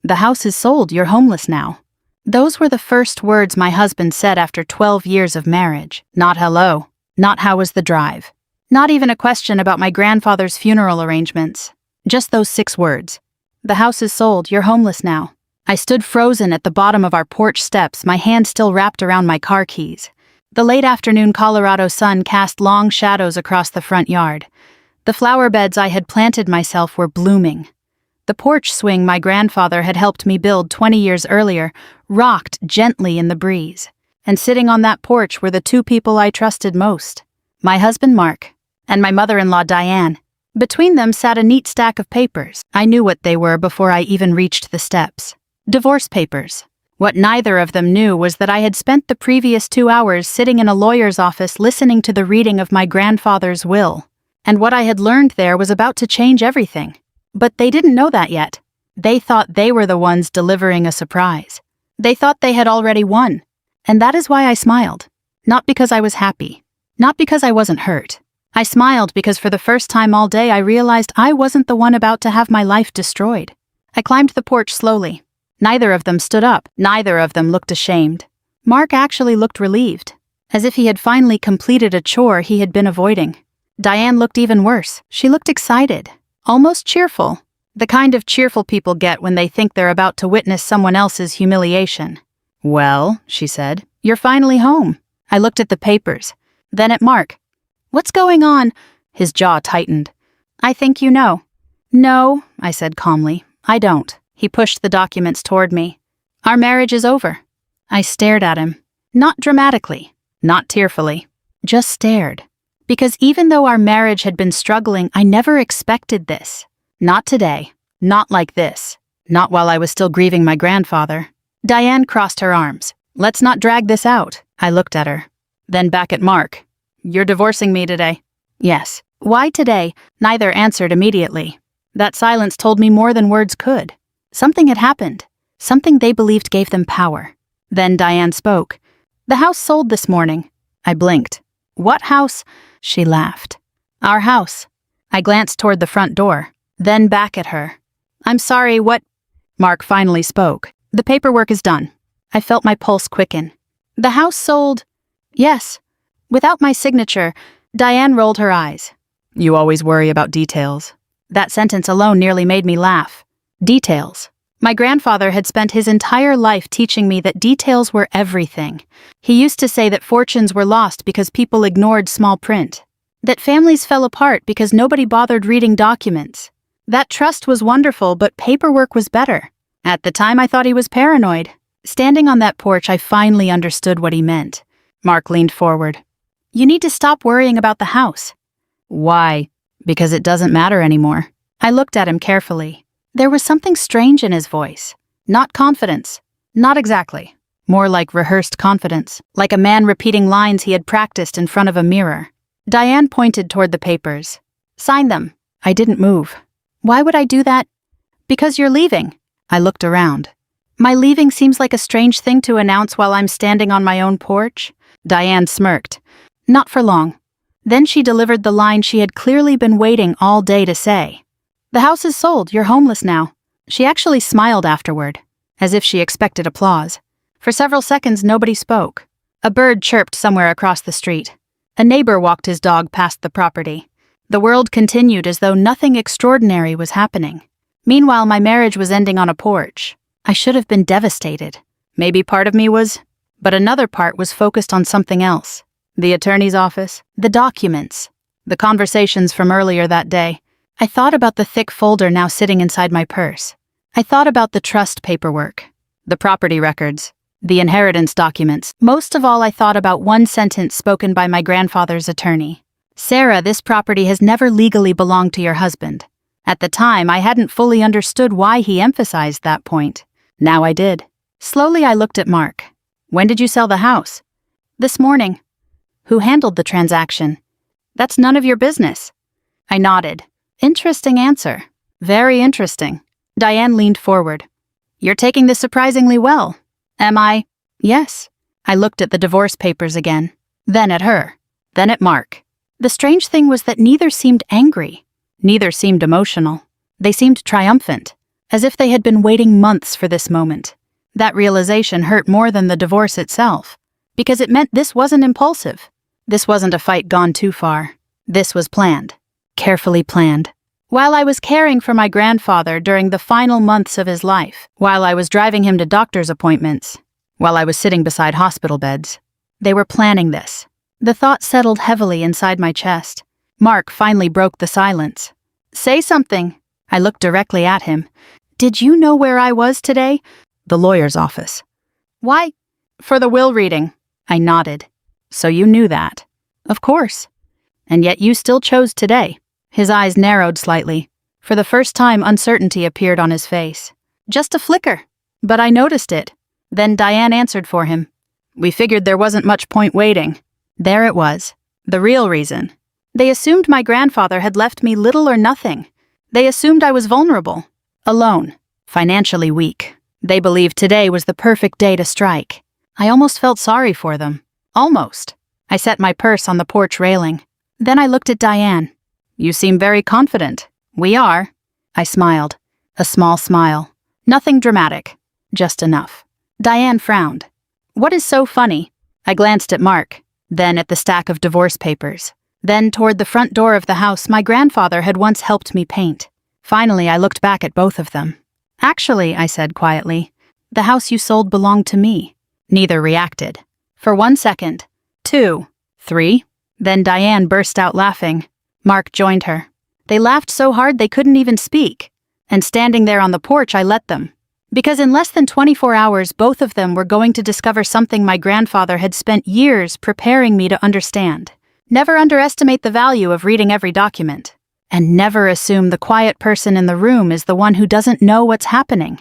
"The house is sold, you're homeless now." Those were the first words my husband said after 12 years of marriage. Not hello, not how was the drive, not even a question about my grandfather's funeral arrangements. Just those 6 words. "The house is sold, you're homeless now." I stood frozen at the bottom of our porch steps, my hand still wrapped around my car keys. The late afternoon Colorado sun cast long shadows across the front yard. The flower beds I had planted myself were blooming. The porch swing my grandfather had helped me build 20 years earlier rocked gently in the breeze. And sitting on that porch were the 2 people I trusted most. My husband Mark, and my mother-in-law Diane. Between them sat a neat stack of papers. I knew what they were before I even reached the steps. Divorce papers. What neither of them knew was that I had spent the previous 2 hours sitting in a lawyer's office listening to the reading of my grandfather's will. And what I had learned there was about to change everything. But they didn't know that yet. They thought they were the ones delivering a surprise. They thought they had already won. And that is why I smiled. Not because I was happy. Not because I wasn't hurt. I smiled because for the first time all day I realized I wasn't the one about to have my life destroyed. I climbed the porch slowly. Neither of them stood up. Neither of them looked ashamed. Mark actually looked relieved, as if he had finally completed a chore he had been avoiding. Diane looked even worse. She looked excited, almost cheerful. The kind of cheerful people get when they think they're about to witness someone else's humiliation. "Well," she said, "you're finally home." I looked at the papers, then at Mark. "What's going on?" His jaw tightened. "I think you know." "No," I said calmly, "I don't." He pushed the documents toward me. "Our marriage is over." I stared at him. Not dramatically, not tearfully, just stared. Because even though our marriage had been struggling, I never expected this. Not today. Not like this. Not while I was still grieving my grandfather. Diane crossed her arms. "Let's not drag this out." I looked at her. Then back at Mark. "You're divorcing me today?" "Yes." "Why today?" Neither answered immediately. That silence told me more than words could. Something had happened. Something they believed gave them power. Then Diane spoke. "The house sold this morning." I blinked. "What house?" She laughed. "Our house." I glanced toward the front door, then back at her. "I'm sorry, what?" Mark finally spoke. "The paperwork is done." I felt my pulse quicken. "The house sold?" "Yes." Without my signature, Diane rolled her eyes. "You always worry about details." That sentence alone nearly made me laugh. Details. My grandfather had spent his entire life teaching me that details were everything. He used to say that fortunes were lost because people ignored small print. That families fell apart because nobody bothered reading documents. That trust was wonderful, but paperwork was better. At the time, I thought he was paranoid. Standing on that porch, I finally understood what he meant. Mark leaned forward. "You need to stop worrying about the house." "Why?" "Because it doesn't matter anymore." I looked at him carefully. There was something strange in his voice. Not confidence. Not exactly. More like rehearsed confidence, like a man repeating lines he had practiced in front of a mirror. Diane pointed toward the papers. "Sign them." I didn't move. "Why would I do that?" "Because you're leaving." I looked around. "My leaving seems like a strange thing to announce while I'm standing on my own porch." Diane smirked. "Not for long." Then she delivered the line she had clearly been waiting all day to say. "The house is sold, you're homeless now." She actually smiled afterward, as if she expected applause. For several seconds, nobody spoke. A bird chirped somewhere across the street. A neighbor walked his dog past the property. The world continued as though nothing extraordinary was happening. Meanwhile, my marriage was ending on a porch. I should have been devastated. Maybe part of me was, but another part was focused on something else. The attorney's office, the documents, the conversations from earlier that day. I thought about the thick folder now sitting inside my purse. I thought about the trust paperwork, the property records, the inheritance documents. Most of all, I thought about one sentence spoken by my grandfather's attorney. "Sarah, this property has never legally belonged to your husband." At the time, I hadn't fully understood why he emphasized that point. Now I did. Slowly, I looked at Mark. "When did you sell the house?" "This morning." "Who handled the transaction?" "That's none of your business." I nodded. Interesting answer. Very interesting. Diane leaned forward. "You're taking this surprisingly well." "Am I?" "Yes." I looked at the divorce papers again, then at her, then at Mark. The strange thing was that neither seemed angry. Neither seemed emotional. They seemed triumphant. as if they had been waiting months for this moment. That realization hurt more than the divorce itself, because it meant this wasn't impulsive. This wasn't a fight gone too far. This was planned, carefully planned. While I was caring for my grandfather during the final months of his life, while I was driving him to doctor's appointments, while I was sitting beside hospital beds, they were planning this. The thought settled heavily inside my chest. Mark finally broke the silence. "Say something." I looked directly at him. "Did you know where I was today?" "The lawyer's office." "Why?" "For the will reading." I nodded. "So you knew that?" "Of course." "And yet you still chose today." His eyes narrowed slightly. For the first time, uncertainty appeared on his face. "Just a flicker. But I noticed it." Then Diane answered for him. "We figured there wasn't much point waiting." There it was. The real reason. They assumed my grandfather had left me little or nothing. They assumed I was vulnerable, alone, financially weak. They believed today was the perfect day to strike. I almost felt sorry for them. Almost. I set my purse on the porch railing. Then I looked at Diane. "You seem very confident." "We are." I smiled. A small smile. Nothing dramatic. Just enough. Diane frowned. "What is so funny?" I glanced at Mark, then at the stack of divorce papers, then toward the front door of the house my grandfather had once helped me paint. Finally, I looked back at both of them. "Actually," I said quietly, "the house you sold belonged to me." Neither reacted. For 1 second, 2, 3, then Diane burst out laughing. Mark joined her. They laughed so hard they couldn't even speak. And standing there on the porch, I let them. Because in less than 24 hours, both of them were going to discover something my grandfather had spent years preparing me to understand. Never underestimate the value of reading every document. And never assume the quiet person in the room is the one who doesn't know what's happening.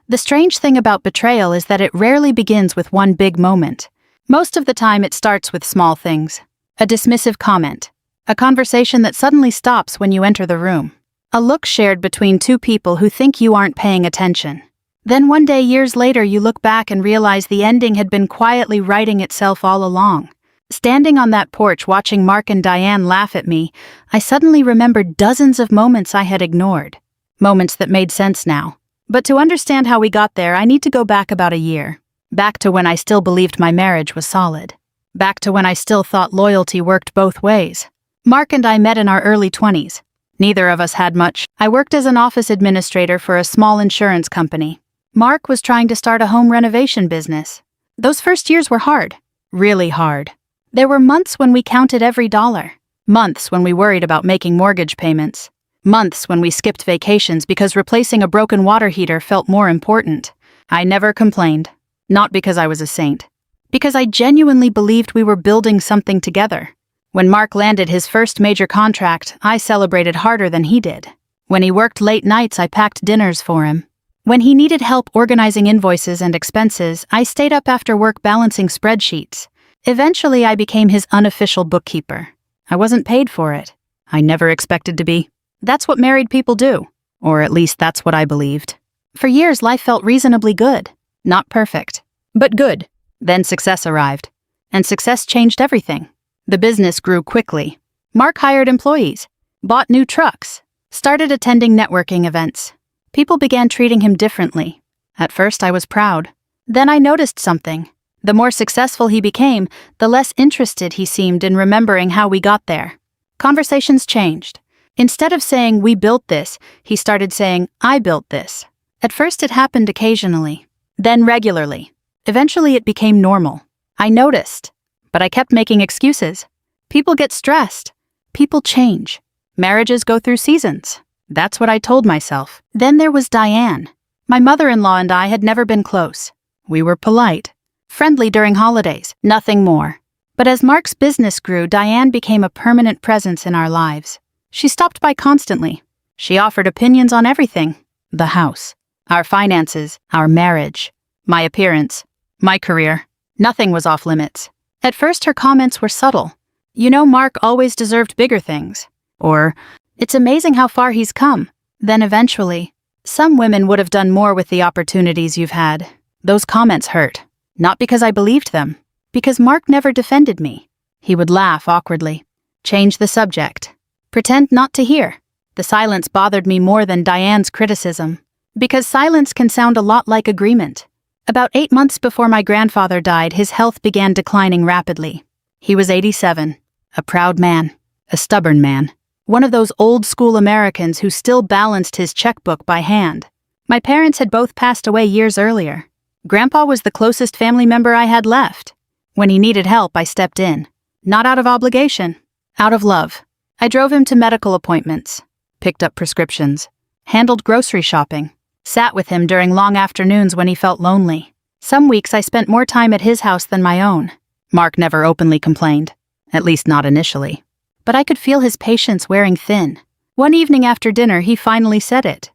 The strange thing about betrayal is that it rarely begins with one big moment. Most of the time it starts with small things. A dismissive comment. A conversation that suddenly stops when you enter the room. A look shared between two people who think you aren't paying attention. Then one day, years later, you look back and realize the ending had been quietly writing itself all along. Standing on that porch watching Mark and Diane laugh at me, I suddenly remembered dozens of moments I had ignored. Moments that made sense now. But to understand how we got there, I need to go back about a year. Back to when I still believed my marriage was solid. Back to when I still thought loyalty worked both ways. Mark and I met in our early 20s. Neither of us had much. I worked as an office administrator for a small insurance company. Mark was trying to start a home renovation business. Those first years were hard. Really hard. There were months when we counted every dollar. Months when we worried about making mortgage payments. Months when we skipped vacations because replacing a broken water heater felt more important. I never complained. Not because I was a saint. Because I genuinely believed we were building something together. When Mark landed his first major contract, I celebrated harder than he did. When he worked late nights, I packed dinners for him. When he needed help organizing invoices and expenses, I stayed up after work balancing spreadsheets. Eventually, I became his unofficial bookkeeper. I wasn't paid for it. I never expected to be. That's what married people do. Or at least that's what I believed. For years, life felt reasonably good. Not perfect, but good. Then success arrived. And success changed everything. The business grew quickly. Mark hired employees, bought new trucks, started attending networking events. People began treating him differently. At first, I was proud. Then I noticed something. The more successful he became, the less interested he seemed in remembering how we got there. Conversations changed. Instead of saying, "We built this," he started saying, "I built this." At first, it happened occasionally, then regularly. Eventually, it became normal. I noticed. But I kept making excuses. People get stressed. People change. Marriages go through seasons. That's what I told myself. Then there was Diane. My mother-in-law and I had never been close. We were polite. Friendly during holidays. Nothing more. But as Mark's business grew, Diane became a permanent presence in our lives. She stopped by constantly. She offered opinions on everything. The house. Our finances. Our marriage. My appearance. My career. Nothing was off limits. At first, her comments were subtle. "You know, Mark always deserved bigger things." Or, "It's amazing how far he's come." Then eventually, "Some women would have done more with the opportunities you've had." Those comments hurt. Not because I believed them. Because Mark never defended me. He would laugh awkwardly. Change the subject. Pretend not to hear. The silence bothered me more than Diane's criticism. Because silence can sound a lot like agreement. About 8 months before my grandfather died, his health began declining rapidly. He was 87, a proud man, a stubborn man, one of those old-school Americans who still balanced his checkbook by hand. My parents had both passed away years earlier. Grandpa was the closest family member I had left. When he needed help, I stepped in. Not out of obligation, out of love. I drove him to medical appointments, picked up prescriptions, handled grocery shopping, sat with him during long afternoons when he felt lonely. Some weeks I spent more time at his house than my own. Mark never openly complained, at least not initially. But I could feel his patience wearing thin. One evening after dinner, he finally said it.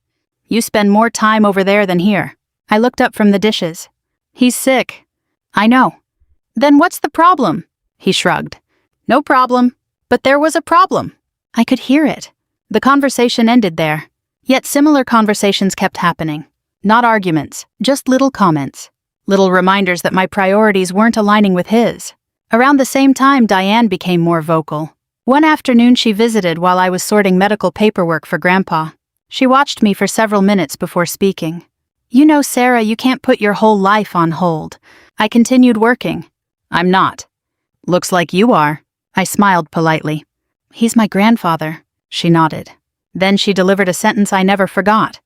"You spend more time over there than here." I looked up from the dishes. "He's sick." "I know." "Then what's the problem?" He shrugged. "No problem." But there was a problem. I could hear it. The conversation ended there. Yet similar conversations kept happening. Not arguments, just little comments. Little reminders that my priorities weren't aligning with his. Around the same time, Diane became more vocal. One afternoon she visited while I was sorting medical paperwork for Grandpa. She watched me for several minutes before speaking. "You know, Sarah, you can't put your whole life on hold." I continued working. "I'm not." "Looks like you are." I smiled politely. "He's my grandfather," she nodded. Then she delivered a sentence I never forgot.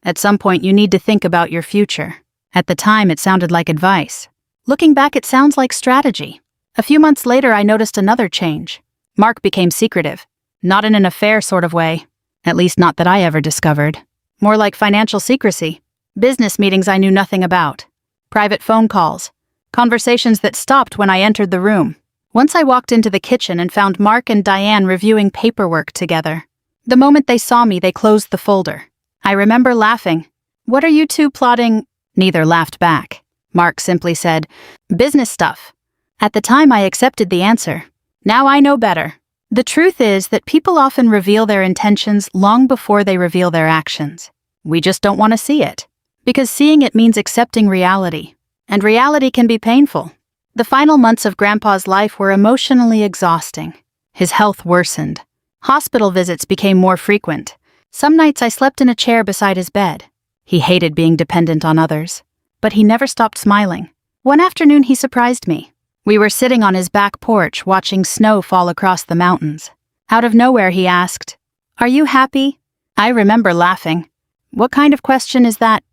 "At some point you need to think about your future." At the time it sounded like advice. Looking back it sounds like strategy. A few months later I noticed another change. Mark became secretive. Not in an affair sort of way. At least not that I ever discovered. More like financial secrecy. Business meetings I knew nothing about. Private phone calls. Conversations that stopped when I entered the room. Once I walked into the kitchen and found Mark and Diane reviewing paperwork together. The moment they saw me, they closed the folder. I remember laughing. "What are you two plotting?" Neither laughed back. Mark simply said, "Business stuff." At the time I accepted the answer. Now I know better. The truth is that people often reveal their intentions long before they reveal their actions. We just don't want to see it. Because seeing it means accepting reality. And reality can be painful. The final months of Grandpa's life were emotionally exhausting. His health worsened. Hospital visits became more frequent. Some nights I slept in a chair beside his bed. He hated being dependent on others. But he never stopped smiling. One afternoon he surprised me. We were sitting on his back porch watching snow fall across the mountains. Out of nowhere he asked, "Are you happy?" I remember laughing. What kind of question is that?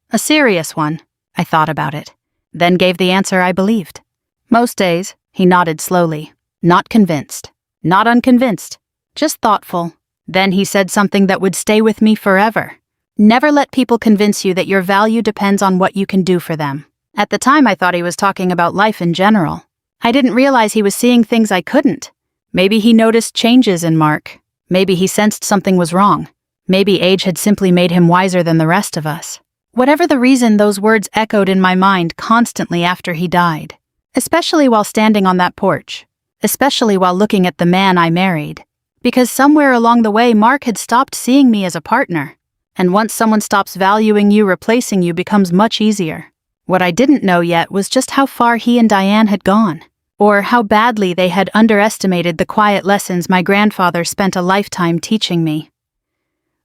A serious one. I thought about it. Then gave the answer I believed. Most days, he nodded slowly. Not convinced. Not unconvinced. Just thoughtful. Then he said something that would stay with me forever. Never let people convince you that your value depends on what you can do for them. At the time I thought he was talking about life in general. I didn't realize he was seeing things I couldn't. Maybe he noticed changes in Mark. Maybe he sensed something was wrong. Maybe age had simply made him wiser than the rest of us. Whatever the reason, those words echoed in my mind constantly after he died. Especially while standing on that porch. Especially while looking at the man I married. Because somewhere along the way Mark had stopped seeing me as a partner. And once someone stops valuing you, replacing you becomes much easier. What I didn't know yet was just how far he and Diane had gone. Or how badly they had underestimated the quiet lessons my grandfather spent a lifetime teaching me.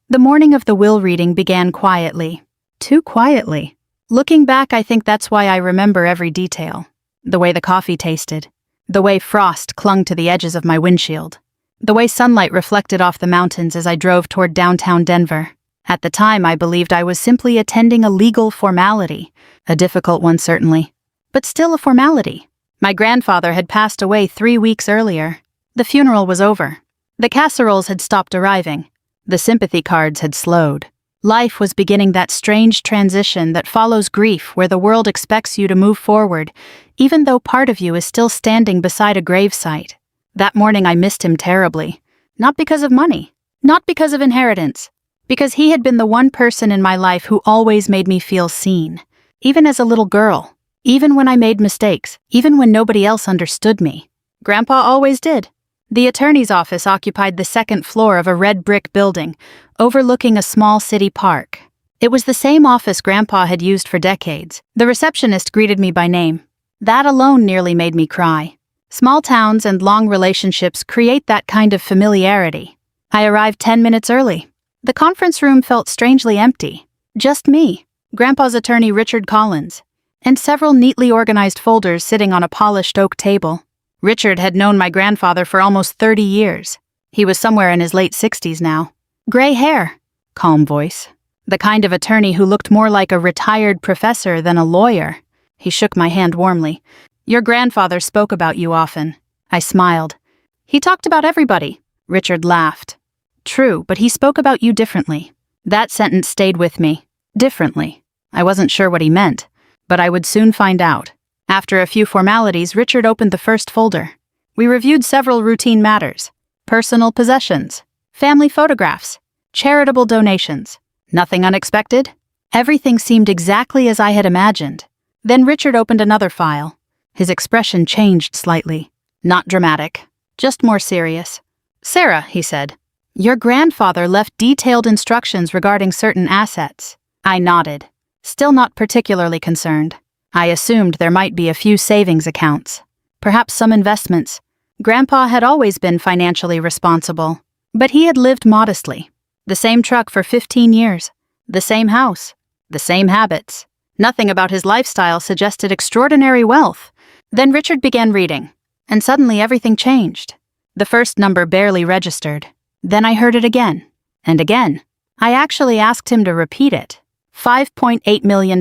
The morning of the will reading began quietly. Too quietly. Looking back, I think that's why I remember every detail. The way the coffee tasted. The way frost clung to the edges of my windshield. The way sunlight reflected off the mountains as I drove toward downtown Denver. At the time, I believed I was simply attending a legal formality. A difficult one, certainly. But still a formality. My grandfather had passed away 3 weeks earlier. The funeral was over. The casseroles had stopped arriving. The sympathy cards had slowed. Life was beginning that strange transition that follows grief, where the world expects you to move forward, even though part of you is still standing beside a gravesite. That morning I missed him terribly. Not because of money. Not because of inheritance. Because he had been the one person in my life who always made me feel seen. Even as a little girl. Even when I made mistakes. Even when nobody else understood me. Grandpa always did. The attorney's office occupied the second floor of a red brick building, overlooking a small city park. It was the same office Grandpa had used for decades. The receptionist greeted me by name. That alone nearly made me cry. Small towns and long relationships create that kind of familiarity. I arrived 10 minutes early. The conference room felt strangely empty. Just me, Grandpa's attorney Richard Collins, and several neatly organized folders sitting on a polished oak table. Richard had known my grandfather for almost 30 years. He was somewhere in his late 60s now. Gray hair, calm voice. The kind of attorney who looked more like a retired professor than a lawyer. He shook my hand warmly. Your grandfather spoke about you often. I smiled. He talked about everybody. Richard laughed. True, but he spoke about you differently. That sentence stayed with me. Differently. I wasn't sure what he meant, but I would soon find out. After a few formalities, Richard opened the first folder. We reviewed several routine matters. Personal possessions, family photographs, charitable donations. Nothing unexpected? Everything seemed exactly as I had imagined. Then Richard opened another file. His expression changed slightly. Not dramatic, just more serious. Sarah, he said, your grandfather left detailed instructions regarding certain assets. I nodded, still not particularly concerned. I assumed there might be a few savings accounts, perhaps some investments. Grandpa had always been financially responsible, but he had lived modestly. The same truck for 15 years, the same house, the same habits. Nothing about his lifestyle suggested extraordinary wealth. Then Richard began reading, and suddenly everything changed. The first number barely registered. Then I heard it again, and again. I actually asked him to repeat it. $5.8 million.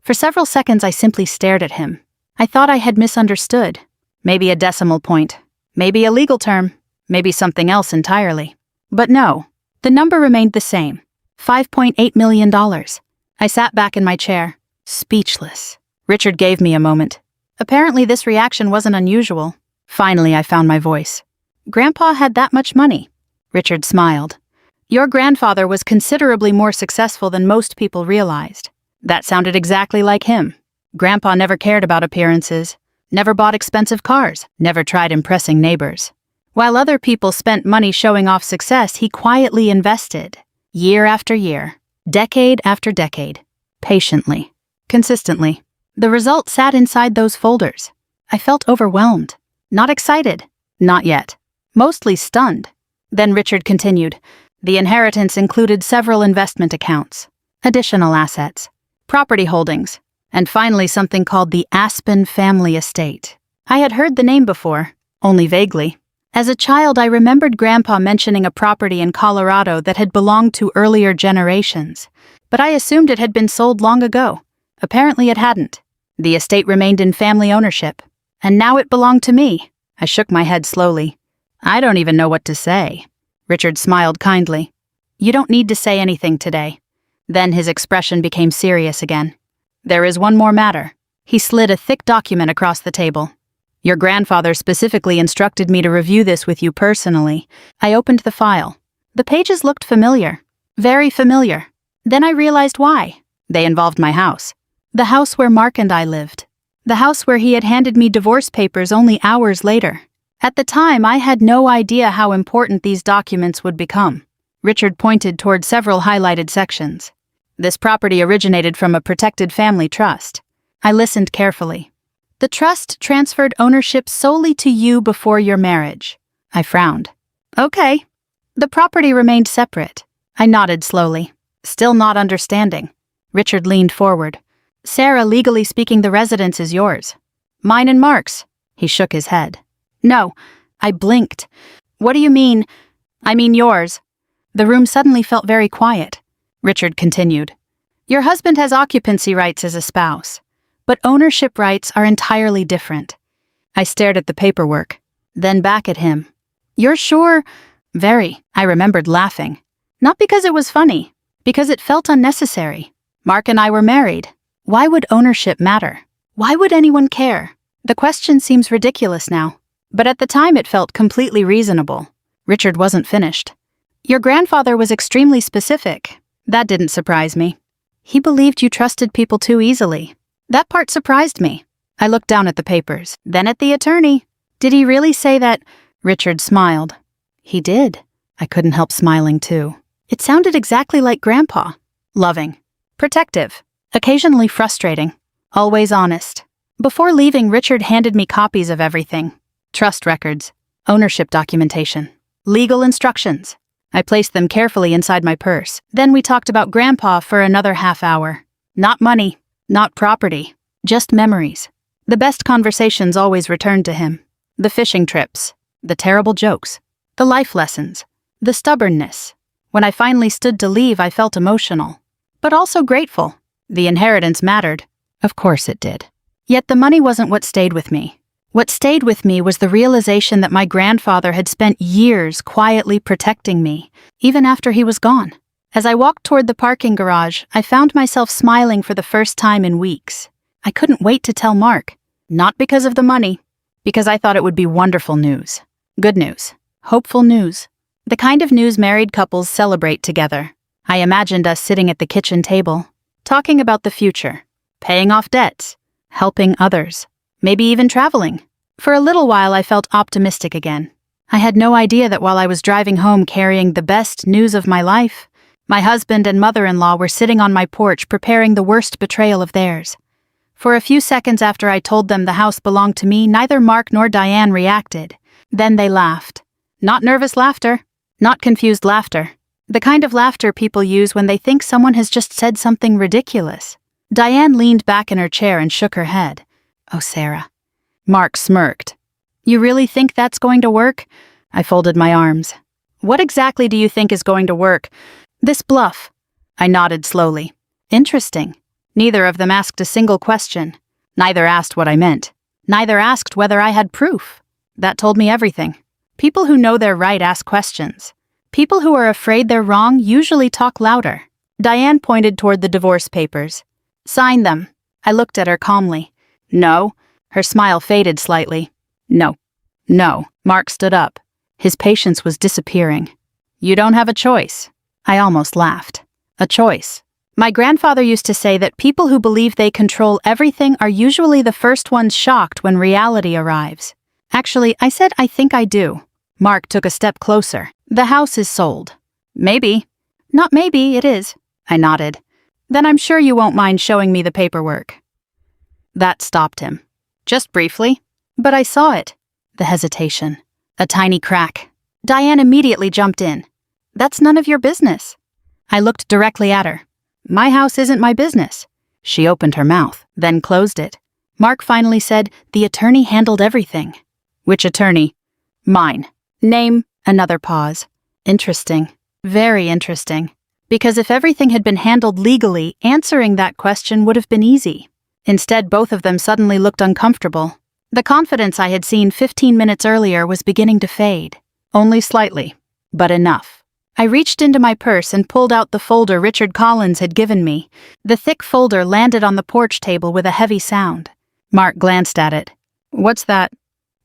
For several seconds I simply stared at him. I thought I had misunderstood. Maybe a decimal point, maybe a legal term, maybe something else entirely. But no, the number remained the same. $5.8 million. I sat back in my chair, speechless. Richard gave me a moment. Apparently this reaction wasn't unusual. Finally I found my voice. Grandpa had that much money. Richard smiled. Your grandfather was considerably more successful than most people realized. That sounded exactly like him. Grandpa never cared about appearances, never bought expensive cars, never tried impressing neighbors. While other people spent money showing off success, he quietly invested, year after year, decade after decade, patiently, consistently. The result sat inside those folders. I felt overwhelmed, not excited, not yet, mostly stunned. Then Richard continued. The inheritance included several investment accounts, additional assets, property holdings, and finally something called the Aspen family estate. I had heard the name before, only vaguely. As a child, I remembered Grandpa mentioning a property in Colorado that had belonged to earlier generations, but I assumed it had been sold long ago. Apparently it hadn't. The estate remained in family ownership, and now it belonged to me. I shook my head slowly. I don't even know what to say. Richard smiled kindly. You don't need to say anything today. Then his expression became serious again. There is one more matter. He slid a thick document across the table. Your grandfather specifically instructed me to review this with you personally. I opened the file. The pages looked familiar. Very familiar. Then I realized why. They involved my house. The house where Mark and I lived. The house where he had handed me divorce papers only hours later. At the time, I had no idea how important these documents would become. Richard pointed toward several highlighted sections. This property originated from a protected family trust. I listened carefully. The trust transferred ownership solely to you before your marriage. I frowned. Okay. The property remained separate. I nodded slowly, still not understanding. Richard leaned forward. Sarah, legally speaking, the residence is yours. Mine and Mark's. He shook his head. No. I blinked. What do you mean? I mean yours. The room suddenly felt very quiet. Richard continued. Your husband has occupancy rights as a spouse, but ownership rights are entirely different. I stared at the paperwork, then back at him. You're sure? Very. I remembered laughing. Not because it was funny, because it felt unnecessary. Mark and I were married. Why would ownership matter? Why would anyone care? The question seems ridiculous now, but at the time it felt completely reasonable. Richard wasn't finished. Your grandfather was extremely specific. That didn't surprise me. He believed you trusted people too easily. That part surprised me. I looked down at the papers, then at the attorney. Did he really say that? Richard smiled. He did. I couldn't help smiling too. It sounded exactly like Grandpa. Loving. Protective. Occasionally frustrating. Always honest. Before leaving, Richard handed me copies of everything. Trust records. Ownership documentation. Legal instructions. I placed them carefully inside my purse. Then we talked about Grandpa for another half hour. Not money, not property, just memories. The best conversations always returned to him. The fishing trips, the terrible jokes, the life lessons, the stubbornness. When I finally stood to leave, I felt emotional, but also grateful. The inheritance mattered. Of course it did. Yet the money wasn't what stayed with me. What stayed with me was the realization that my grandfather had spent years quietly protecting me, even after he was gone. As I walked toward the parking garage, I found myself smiling for the first time in weeks. I couldn't wait to tell Mark. Not because of the money, because I thought it would be wonderful news. Good news. Hopeful news. The kind of news married couples celebrate together. I imagined us sitting at the kitchen table, talking about the future, paying off debts, helping others, maybe even traveling. For a little while, I felt optimistic again. I had no idea that while I was driving home carrying the best news of my life, my husband and mother-in-law were sitting on my porch preparing the worst betrayal of theirs. For a few seconds after I told them the house belonged to me, neither Mark nor Diane reacted. Then they laughed. Not nervous laughter, not confused laughter. The kind of laughter people use when they think someone has just said something ridiculous. Diane leaned back in her chair and shook her head. Oh, Sarah. Mark smirked. You really think that's going to work? I folded my arms. What exactly do you think is going to work? This bluff. I nodded slowly. Interesting. Neither of them asked a single question. Neither asked what I meant. Neither asked whether I had proof. That told me everything. People who know they're right ask questions. People who are afraid they're wrong usually talk louder. Diane pointed toward the divorce papers. Sign them. I looked at her calmly. No. Her smile faded slightly. No. No. Mark stood up. His patience was disappearing. You don't have a choice. I almost laughed. A choice. My grandfather used to say that people who believe they control everything are usually the first ones shocked when reality arrives. Actually, I said I think I do. Mark took a step closer. The house is sold. Maybe. Not maybe, it is. I nodded. Then I'm sure you won't mind showing me the paperwork. That stopped him. Just briefly. But I saw it. The hesitation. A tiny crack. Diane immediately jumped in. That's none of your business. I looked directly at her. My house isn't my business. She opened her mouth, then closed it. Mark finally said, the attorney handled everything. Which attorney? Mine. Name? Another pause. Interesting. Very interesting. Because if everything had been handled legally, answering that question would have been easy. Instead, both of them suddenly looked uncomfortable. The confidence I had seen 15 minutes earlier was beginning to fade. Only slightly, but enough. I reached into my purse and pulled out the folder Richard Collins had given me. The thick folder landed on the porch table with a heavy sound. Mark glanced at it. What's that?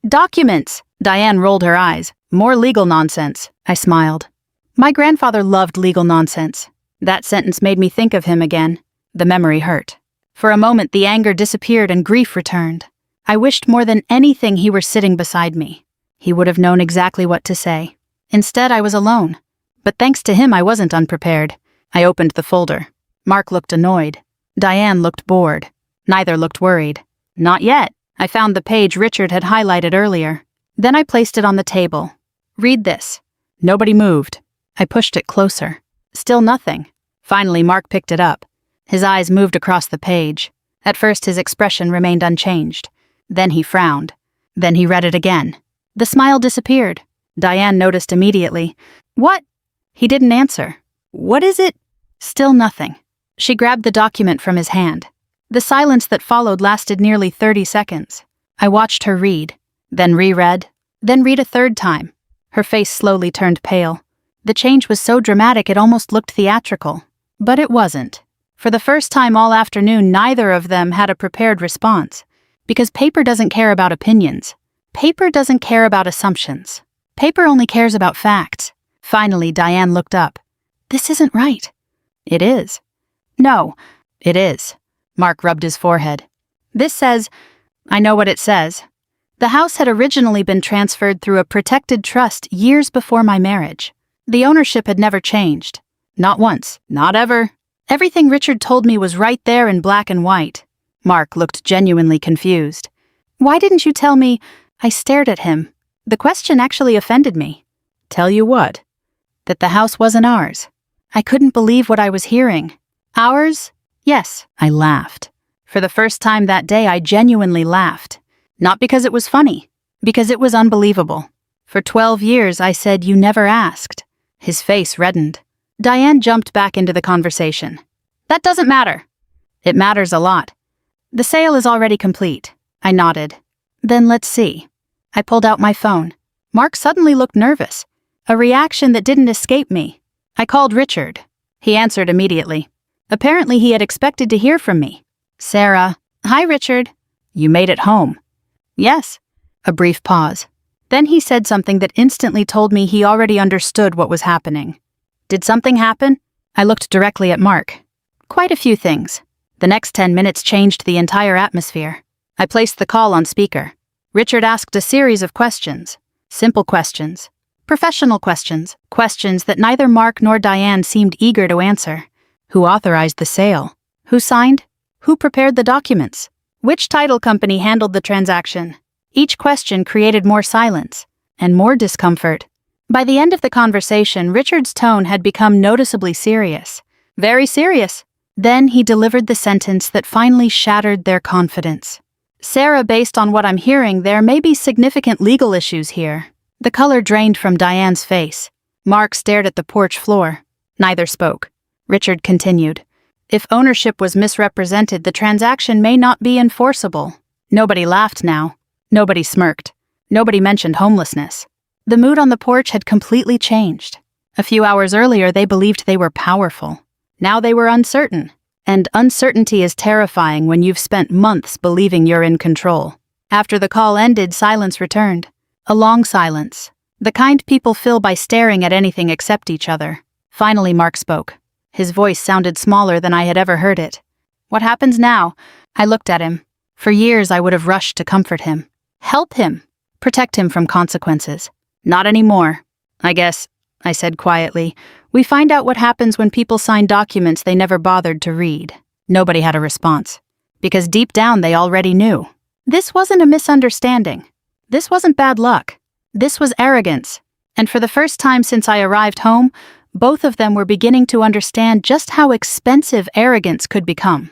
Documents! Diane rolled her eyes. More legal nonsense. I smiled. My grandfather loved legal nonsense. That sentence made me think of him again. The memory hurt. For a moment, the anger disappeared and grief returned. I wished more than anything he were sitting beside me. He would have known exactly what to say. Instead, I was alone. But thanks to him, I wasn't unprepared. I opened the folder. Mark looked annoyed. Diane looked bored. Neither looked worried. Not yet. I found the page Richard had highlighted earlier. Then I placed it on the table. Read this. Nobody moved. I pushed it closer. Still nothing. Finally, Mark picked it up. His eyes moved across the page. At first, his expression remained unchanged. Then he frowned. Then he read it again. The smile disappeared. Diane noticed immediately. What? He didn't answer. What is it? Still nothing. She grabbed the document from his hand. The silence that followed lasted nearly 30 seconds. I watched her read, then reread, then read a third time. Her face slowly turned pale. The change was so dramatic it almost looked theatrical. But it wasn't. For the first time all afternoon, neither of them had a prepared response. Because paper doesn't care about opinions. Paper doesn't care about assumptions. Paper only cares about facts. Finally, Diane looked up. This isn't right. It is. No, it is. Mark rubbed his forehead. This says, I know what it says. The house had originally been transferred through a protected trust years before my marriage. The ownership had never changed. Not once, not ever. Everything Richard told me was right there in black and white. Mark looked genuinely confused. Why didn't you tell me? I stared at him. The question actually offended me. Tell you what? That the house wasn't ours. I couldn't believe what I was hearing. Ours? Yes, I laughed. For the first time that day, I genuinely laughed. Not because it was funny, because it was unbelievable. For 12 years, I said, "You never asked." His face reddened. Diane jumped back into the conversation. "That doesn't matter." "It matters a lot. The sale is already complete." I nodded. "Then let's see." I pulled out my phone. Mark suddenly looked nervous, a reaction that didn't escape me. I called Richard. He answered immediately. Apparently he had expected to hear from me. "Sarah." "Hi, Richard." "You made it home." "Yes." A brief pause. Then he said something that instantly told me he already understood what was happening. "Did something happen?" I looked directly at Mark. "Quite a few things." The next 10 minutes changed the entire atmosphere. I placed the call on speaker. Richard asked a series of questions. Simple questions. Professional questions. Questions that neither Mark nor Diane seemed eager to answer. Who authorized the sale? Who signed? Who prepared the documents? Which title company handled the transaction? Each question created more silence and more discomfort. By the end of the conversation, Richard's tone had become noticeably serious. Very serious. Then he delivered the sentence that finally shattered their confidence. "Sarah, based on what I'm hearing, there may be significant legal issues here." The color drained from Diane's face. Mark stared at the porch floor. Neither spoke. Richard continued. "If ownership was misrepresented, the transaction may not be enforceable." Nobody laughed now. Nobody smirked. Nobody mentioned homelessness. The mood on the porch had completely changed. A few hours earlier, they believed they were powerful. Now they were uncertain. And uncertainty is terrifying when you've spent months believing you're in control. After the call ended, silence returned. A long silence. The kind people fill by staring at anything except each other. Finally, Mark spoke. His voice sounded smaller than I had ever heard it. "What happens now?" I looked at him. For years, I would have rushed to comfort him. Help him. Protect him from consequences. "Not anymore. I guess," I said quietly, "we find out what happens when people sign documents they never bothered to read." Nobody had a response. Because deep down they already knew. This wasn't a misunderstanding. This wasn't bad luck. This was arrogance. And for the first time since I arrived home, both of them were beginning to understand just how expensive arrogance could become.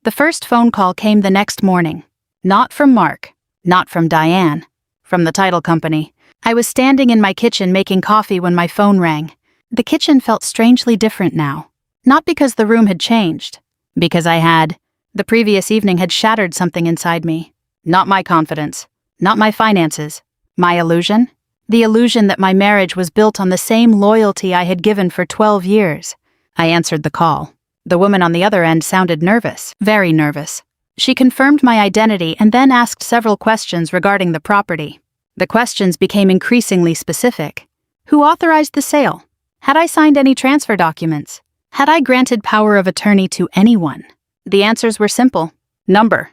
The first phone call came the next morning. Not from Mark. Not from Diane. From the title company. I was standing in my kitchen making coffee when my phone rang. The kitchen felt strangely different now. Not because the room had changed. Because the previous evening had shattered something inside me. Not my confidence. Not my finances. My illusion? The illusion that my marriage was built on the same loyalty I had given for 12 years. I answered the call. The woman on the other end sounded nervous. Very nervous. She confirmed my identity and then asked several questions regarding the property. The questions became increasingly specific. Who authorized the sale? Had I signed any transfer documents? Had I granted power of attorney to anyone? The answers were simple. Number,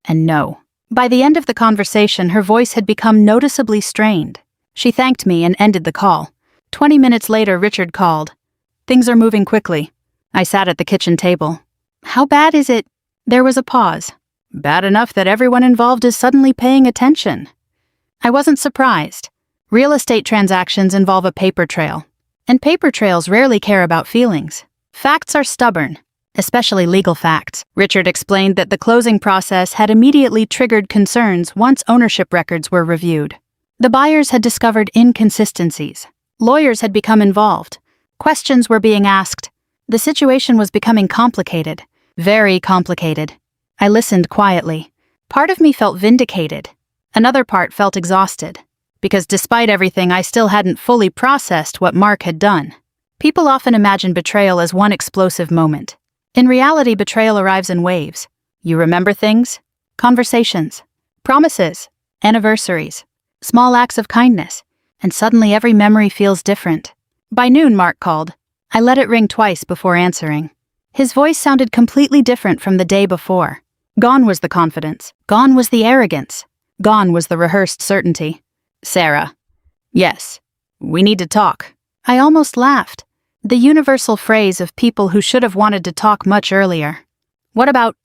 and no. By the end of the conversation, her voice had become noticeably strained. She thanked me and ended the call. 20 minutes later, Richard called. "Things are moving quickly." I sat at the kitchen table. "How bad is it?" There was a pause. "Bad enough that everyone involved is suddenly paying attention." I wasn't surprised. Real estate transactions involve a paper trail. And paper trails rarely care about feelings. Facts are stubborn, especially legal facts. Richard explained that the closing process had immediately triggered concerns once ownership records were reviewed. The buyers had discovered inconsistencies. Lawyers had become involved. Questions were being asked. The situation was becoming complicated. Very complicated. I listened quietly. Part of me felt vindicated. Another part felt exhausted. Because despite everything, I still hadn't fully processed what Mark had done. People often imagine betrayal as one explosive moment. In reality, betrayal arrives in waves. You remember things, conversations, promises, anniversaries, small acts of kindness, and suddenly every memory feels different. By noon, Mark called. I let it ring twice before answering. His voice sounded completely different from the day before. Gone was the confidence. Gone was the arrogance. Gone was the rehearsed certainty. "Sarah." "Yes. We need to talk." I almost laughed. The universal phrase of people who should have wanted to talk much earlier. "What about?"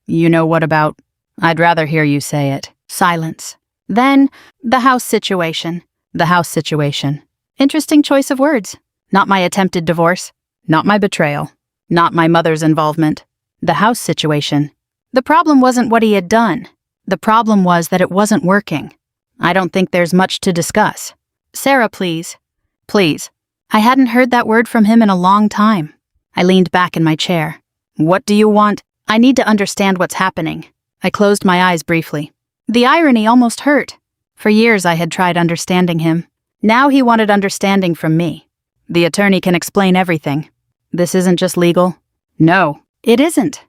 "You know what about. I'd rather hear you say it." Silence. Then, the house situation. The house situation. Interesting choice of words. Not my attempted divorce. Not my betrayal. Not my mother's involvement. The house situation. The problem wasn't what he had done. The problem was that it wasn't working. I don't think there's much to discuss. Sarah, please. Please. I hadn't heard that word from him in a long time. I leaned back in my chair. What do you want? I need to understand what's happening. I closed my eyes briefly. The irony almost hurt. For years I had tried understanding him. Now he wanted understanding from me. The attorney can explain everything. This isn't just legal. No, it isn't.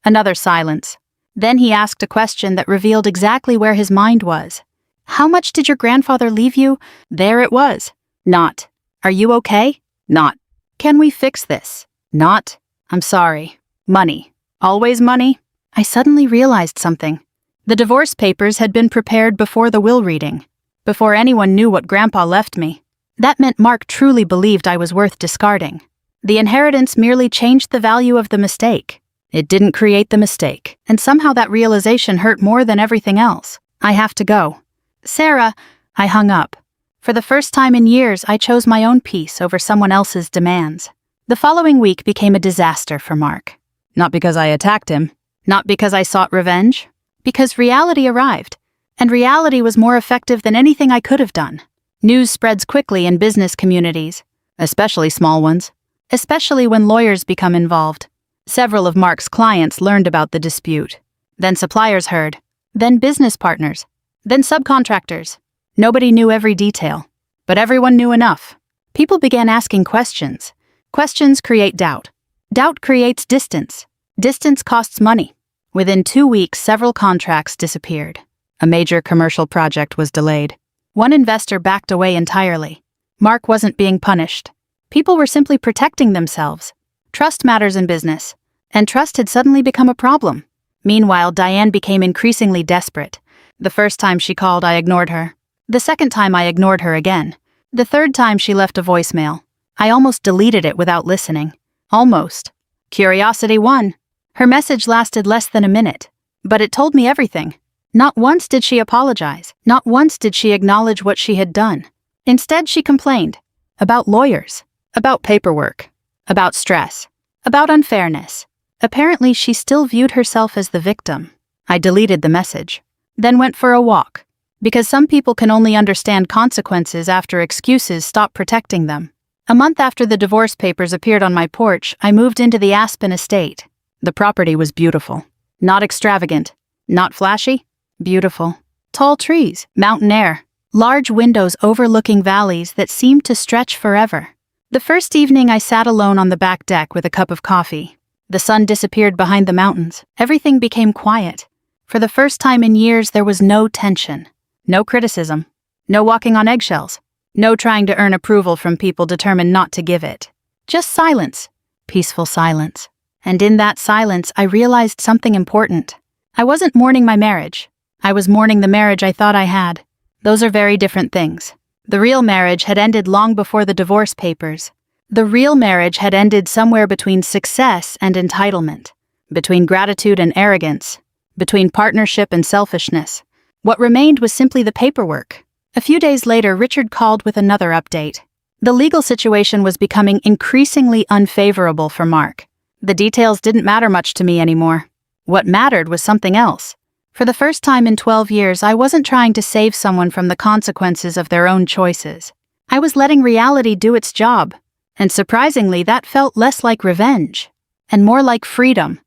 Another silence. Then he asked a question that revealed exactly where his mind was. How much did your grandfather leave you? There it was. Not. Are you okay? Not. Can we fix this? Not. I'm sorry. Money. Always money? I suddenly realized something. The divorce papers had been prepared before the will reading, before anyone knew what Grandpa left me. That meant Mark truly believed I was worth discarding. The inheritance merely changed the value of the mistake. It didn't create the mistake, and somehow that realization hurt more than everything else. I have to go. Sarah, I hung up. For the first time in years, I chose my own peace over someone else's demands. The following week became a disaster for Mark. Not because I attacked him, not because I sought revenge, because reality arrived, and reality was more effective than anything I could have done. News spreads quickly in business communities, especially small ones, especially when lawyers become involved. Several of Mark's clients learned about the dispute. Then suppliers heard, then business partners, then subcontractors. Nobody knew every detail, but everyone knew enough. People began asking questions. Questions create doubt. Doubt creates distance. Distance costs money. Within 2 weeks, several contracts disappeared. A major commercial project was delayed. One investor backed away entirely. Mark wasn't being punished. People were simply protecting themselves. Trust matters in business, and trust had suddenly become a problem. Meanwhile, Diane became increasingly desperate. The first time she called, I ignored her. The second time, I ignored her again. The third time, she left a voicemail. I almost deleted it without listening. Almost. Curiosity won. Her message lasted less than a minute, but it told me everything. Not once did she apologize. Not once did she acknowledge what she had done. Instead, she complained. About lawyers. About paperwork. About stress. About unfairness. Apparently, she still viewed herself as the victim. I deleted the message. Then went for a walk. Because some people can only understand consequences after excuses stop protecting them. A month after the divorce papers appeared on my porch, I moved into the Aspen estate. The property was beautiful. Not extravagant. Not flashy. Beautiful. Tall trees, mountain air, large windows overlooking valleys that seemed to stretch forever. The first evening I sat alone on the back deck with a cup of coffee. The sun disappeared behind the mountains. Everything became quiet. For the first time in years, there was no tension. No criticism. No walking on eggshells. No trying to earn approval from people determined not to give it. Just silence. Peaceful silence. And in that silence, I realized something important. I wasn't mourning my marriage. I was mourning the marriage I thought I had. Those are very different things. The real marriage had ended long before the divorce papers. The real marriage had ended somewhere between success and entitlement, between gratitude and arrogance, between partnership and selfishness. What remained was simply the paperwork. A few days later, Richard called with another update. The legal situation was becoming increasingly unfavorable for Mark. The details didn't matter much to me anymore. What mattered was something else. For the first time in 12 years, I wasn't trying to save someone from the consequences of their own choices. I was letting reality do its job. And surprisingly, that felt less like revenge, and more like freedom.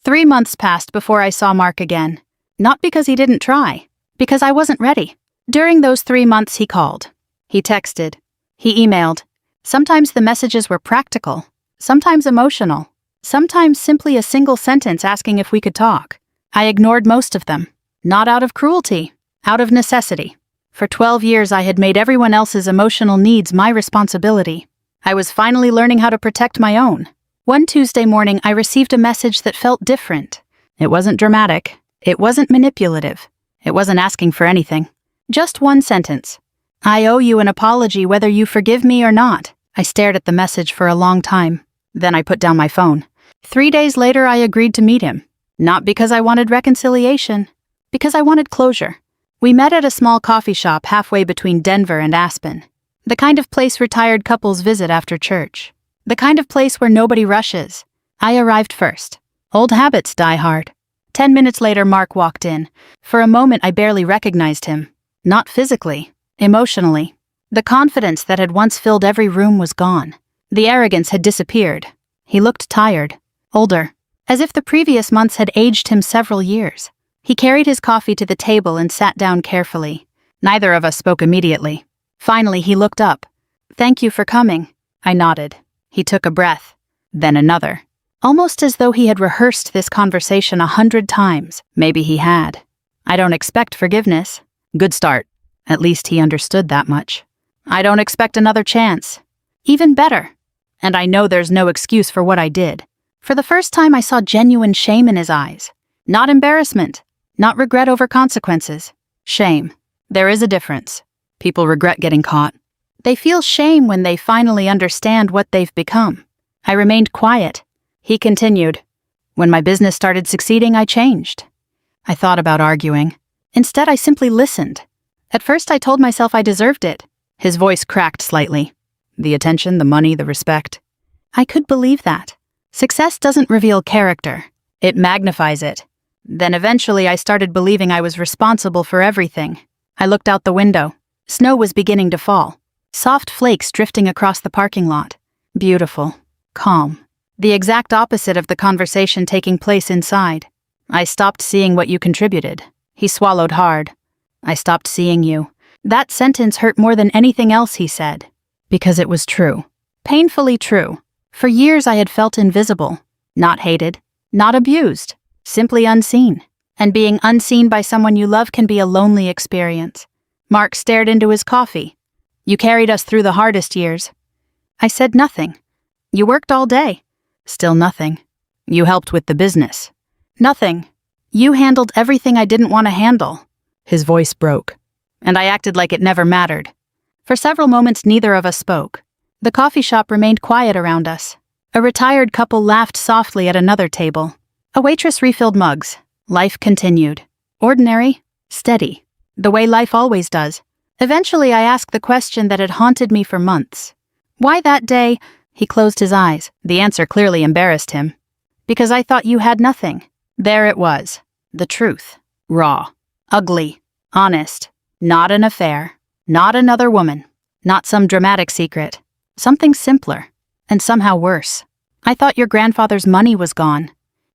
3 months passed before I saw Mark again. Not because he didn't try, because I wasn't ready. During those 3 months, he called. He texted. He emailed. Sometimes the messages were practical, sometimes emotional, sometimes simply a single sentence asking if we could talk. I ignored most of them, not out of cruelty, out of necessity. For 12 years, I had made everyone else's emotional needs my responsibility. I was finally learning how to protect my own. One Tuesday morning, I received a message that felt different. It wasn't dramatic. It wasn't manipulative. It wasn't asking for anything. Just one sentence. I owe you an apology whether you forgive me or not. I stared at the message for a long time. Then I put down my phone. 3 days later, I agreed to meet him. Not because I wanted reconciliation, because I wanted closure. We met at a small coffee shop halfway between Denver and Aspen. The kind of place retired couples visit after church. The kind of place where nobody rushes. I arrived first. Old habits die hard. 10 minutes later, Mark walked in. For a moment, I barely recognized him. Not physically, emotionally. The confidence that had once filled every room was gone. The arrogance had disappeared. He looked tired, older, as if the previous months had aged him several years. He carried his coffee to the table and sat down carefully. Neither of us spoke immediately. Finally, he looked up. "Thank you for coming." I nodded. He took a breath, then another. Almost as though he had rehearsed this conversation 100 times. Maybe he had. "I don't expect forgiveness." Good start. At least he understood that much. "I don't expect another chance." Even better. And I know there's no excuse for what I did. For the first time, I saw genuine shame in his eyes. Not embarrassment. Not regret over consequences. Shame. There is a difference. People regret getting caught. They feel shame when they finally understand what they've become. I remained quiet. He continued. "When my business started succeeding, I changed." I thought about arguing. Instead, I simply listened. At first, I told myself I deserved it. His voice cracked slightly. The attention, the money, the respect. I could believe that. Success doesn't reveal character. It magnifies it. Then eventually, I started believing I was responsible for everything. I looked out the window. Snow was beginning to fall. Soft flakes drifting across the parking lot. Beautiful. Calm. The exact opposite of the conversation taking place inside. "I stopped seeing what you contributed." He swallowed hard. "I stopped seeing you." That sentence hurt more than anything else he said. Because it was true. Painfully true. For years I had felt invisible. Not hated. Not abused. Simply unseen. And being unseen by someone you love can be a lonely experience. Mark stared into his coffee. "You carried us through the hardest years." I said nothing. "You worked all day." Still nothing. "You helped with the business." Nothing. "You handled everything I didn't want to handle." His voice broke. And I acted like it never mattered. For several moments, neither of us spoke. The coffee shop remained quiet around us. A retired couple laughed softly at another table. A waitress refilled mugs. Life continued. Ordinary, steady. The way life always does. Eventually, I asked the question that had haunted me for months. "Why that day?" He closed his eyes. The answer clearly embarrassed him. "Because I thought you had nothing." There it was. The truth. Raw. Ugly. Honest. Not an affair. Not another woman. Not some dramatic secret. Something simpler. And somehow worse. "I thought your grandfather's money was gone."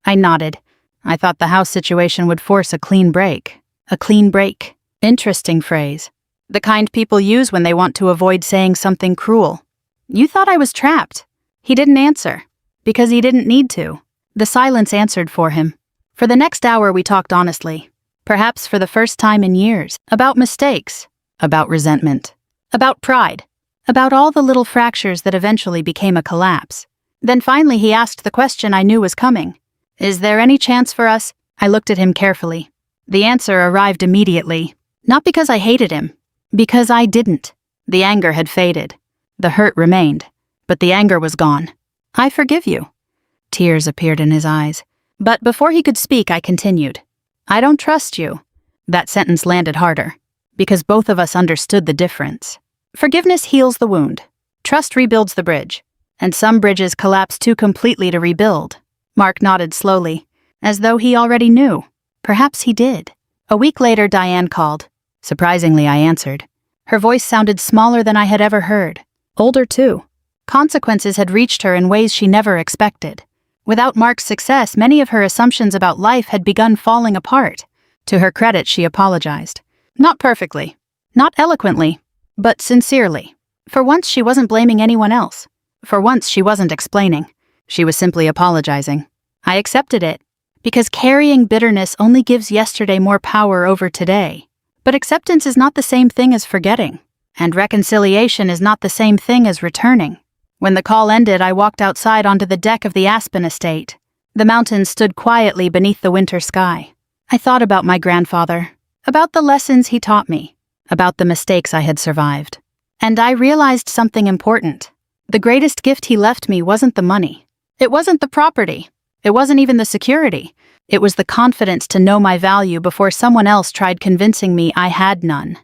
I nodded. I thought the house situation would force a clean break. A clean break. Interesting phrase. The kind people use when they want to avoid saying something cruel. "You thought I was trapped." He didn't answer. Because he didn't need to. The silence answered for him. For the next hour we talked honestly. Perhaps for the first time in years. About mistakes. About resentment. About pride. About all the little fractures that eventually became a collapse. Then finally he asked the question I knew was coming. "Is there any chance for us?" I looked at him carefully. The answer arrived immediately. Not because I hated him. Because I didn't. The anger had faded. The hurt remained. But the anger was gone. "I forgive you." Tears appeared in his eyes. But before he could speak, I continued. "I don't trust you." That sentence landed harder. Because both of us understood the difference. Forgiveness heals the wound. Trust rebuilds the bridge. And some bridges collapse too completely to rebuild. Mark nodded slowly, as though he already knew. Perhaps he did. A week later, Diane called. Surprisingly, I answered. Her voice sounded smaller than I had ever heard. Older, too. Consequences had reached her in ways she never expected. Without Mark's success, many of her assumptions about life had begun falling apart. To her credit, she apologized. Not perfectly. Not eloquently. But sincerely. For once, she wasn't blaming anyone else. For once, she wasn't explaining. She was simply apologizing. I accepted it. Because carrying bitterness only gives yesterday more power over today. But acceptance is not the same thing as forgetting. And reconciliation is not the same thing as returning. When the call ended, I walked outside onto the deck of the Aspen estate. The mountains stood quietly beneath the winter sky. I thought about my grandfather. About the lessons he taught me. About the mistakes I had survived. And I realized something important. The greatest gift he left me wasn't the money. It wasn't the property. It wasn't even the security. It was the confidence to know my value before someone else tried convincing me I had none.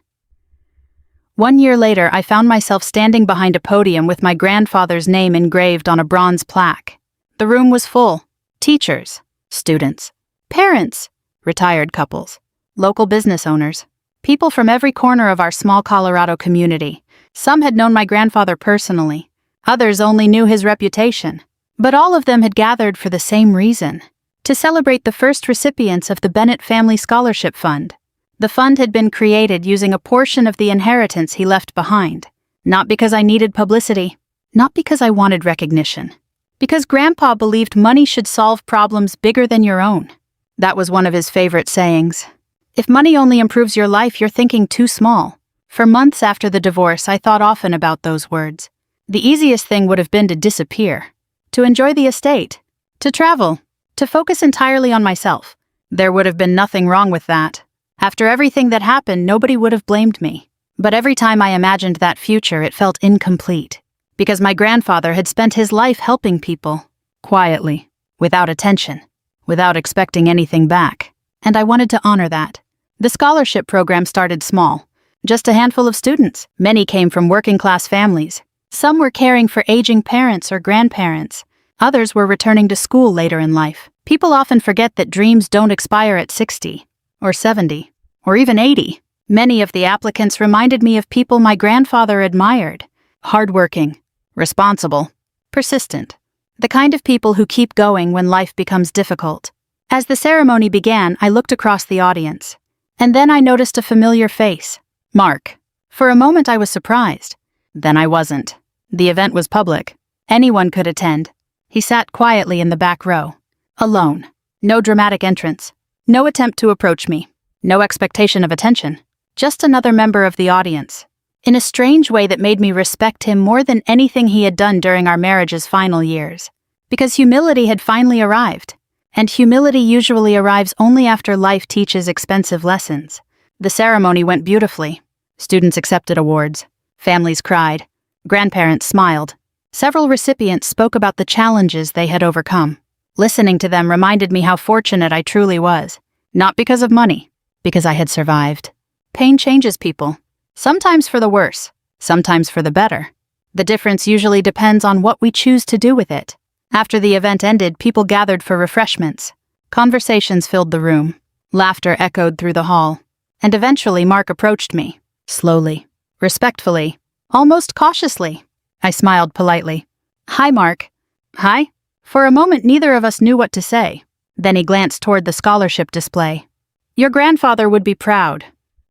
1 year later, I found myself standing behind a podium with my grandfather's name engraved on a bronze plaque. The room was full. Teachers, students, parents, retired couples, local business owners, people from every corner of our small Colorado community. Some had known my grandfather personally. Others only knew his reputation. But all of them had gathered for the same reason: to celebrate the first recipients of the Bennett Family Scholarship Fund. The fund had been created using a portion of the inheritance he left behind. Not because I needed publicity, not because I wanted recognition, because Grandpa believed money should solve problems bigger than your own. That was one of his favorite sayings. If money only improves your life, you're thinking too small. For months after the divorce, I thought often about those words. The easiest thing would have been to disappear, to enjoy the estate, to travel, to focus entirely on myself. There would have been nothing wrong with that. After everything that happened, nobody would have blamed me. But every time I imagined that future, it felt incomplete. Because my grandfather had spent his life helping people, quietly, without attention, without expecting anything back. And I wanted to honor that. The scholarship program started small. Just a handful of students. Many came from working-class families. Some were caring for aging parents or grandparents. Others were returning to school later in life. People often forget that dreams don't expire at 60, or 70, or even 80. Many of the applicants reminded me of people my grandfather admired. Hardworking, responsible, persistent. The kind of people who keep going when life becomes difficult. As the ceremony began, I looked across the audience. And then I noticed a familiar face. Mark. For a moment I was surprised. Then I wasn't. The event was public. Anyone could attend. He sat quietly in the back row. Alone. No dramatic entrance. No attempt to approach me. No expectation of attention. Just another member of the audience. In a strange way that made me respect him more than anything he had done during our marriage's final years. Because humility had finally arrived. And humility usually arrives only after life teaches expensive lessons. The ceremony went beautifully. Students accepted awards. Families cried. Grandparents smiled. Several recipients spoke about the challenges they had overcome. Listening to them reminded me how fortunate I truly was. Not because of money, because I had survived. Pain changes people. Sometimes for the worse, sometimes for the better. The difference usually depends on what we choose to do with it. After the event ended, people gathered for refreshments. Conversations filled the room. Laughter echoed through the hall. And eventually Mark approached me. Slowly. Respectfully. Almost cautiously. I smiled politely. Hi, Mark. Hi? For a moment, neither of us knew what to say. Then he glanced toward the scholarship display. Your grandfather would be proud.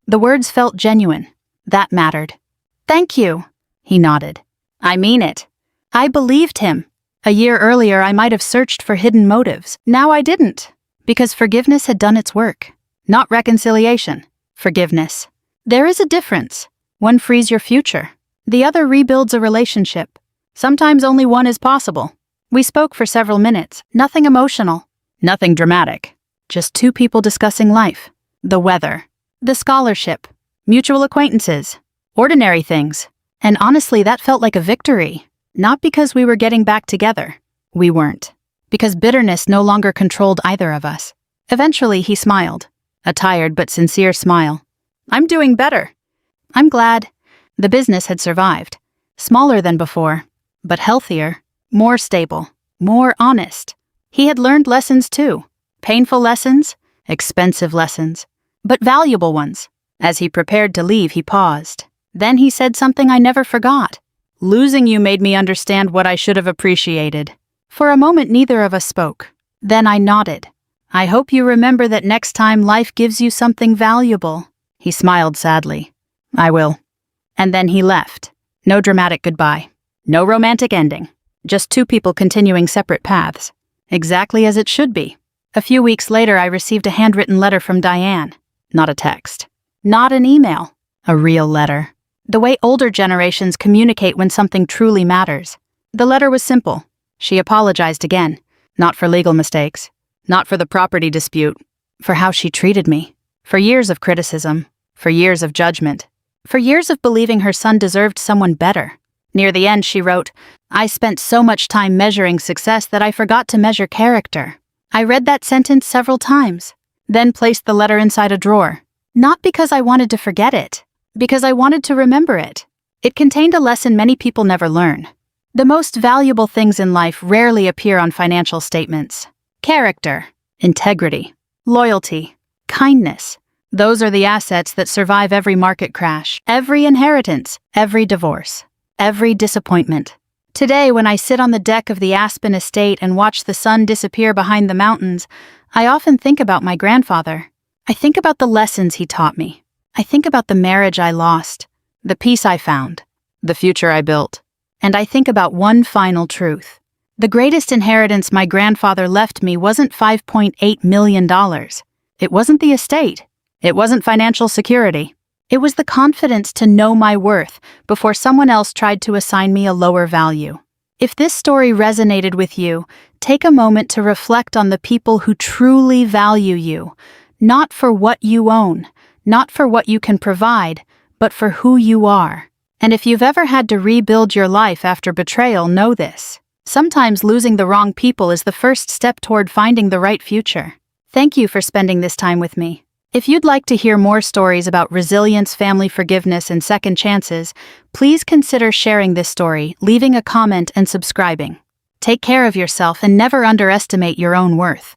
The words felt genuine. That mattered. Thank you, he nodded. I mean it. I believed him. A year earlier, I might have searched for hidden motives. Now I didn't. Because forgiveness had done its work. Not reconciliation. Forgiveness. There is a difference. One frees your future. The other rebuilds a relationship. Sometimes only one is possible. We spoke for several minutes. Nothing emotional. Nothing dramatic. Just two people discussing life. The weather. The scholarship. Mutual acquaintances. Ordinary things. And honestly, that felt like a victory. Not because we were getting back together. We weren't. Because bitterness no longer controlled either of us. Eventually, he smiled. A tired but sincere smile. I'm doing better. I'm glad. The business had survived. Smaller than before, but healthier, more stable, more honest. He had learned lessons too. Painful lessons, expensive lessons, but valuable ones. As he prepared to leave, he paused. Then he said something I never forgot. Losing you made me understand what I should have appreciated. For a moment, neither of us spoke. Then I nodded. I hope you remember that next time life gives you something valuable. He smiled sadly. I will. And then he left. No dramatic goodbye. No romantic ending. Just two people continuing separate paths. Exactly as it should be. A few weeks later, I received a handwritten letter from Diane. Not a text. Not an email. A real letter. The way older generations communicate when something truly matters. The letter was simple. She apologized again. Not for legal mistakes. Not for the property dispute. For how she treated me. For years of criticism. For years of judgment. For years of believing her son deserved someone better. Near the end, she wrote, I spent so much time measuring success that I forgot to measure character. I read that sentence several times, then placed the letter inside a drawer. Not because I wanted to forget it. Because I wanted to remember it. It contained a lesson many people never learn. The most valuable things in life rarely appear on financial statements. Character, integrity, loyalty, kindness. Those are the assets that survive every market crash, every inheritance, every divorce, every disappointment. Today, when I sit on the deck of the Aspen estate and watch the sun disappear behind the mountains, I often think about my grandfather. I think about the lessons he taught me. I think about the marriage I lost, the peace I found, the future I built. And I think about one final truth. The greatest inheritance my grandfather left me wasn't $5.8 million. It wasn't the estate. It wasn't financial security. It was the confidence to know my worth before someone else tried to assign me a lower value. If this story resonated with you, take a moment to reflect on the people who truly value you, not for what you own, not for what you can provide, but for who you are. And if you've ever had to rebuild your life after betrayal, know this. Sometimes losing the wrong people is the first step toward finding the right future. Thank you for spending this time with me. If you'd like to hear more stories about resilience, family forgiveness, and second chances, please consider sharing this story, leaving a comment, and subscribing. Take care of yourself and never underestimate your own worth.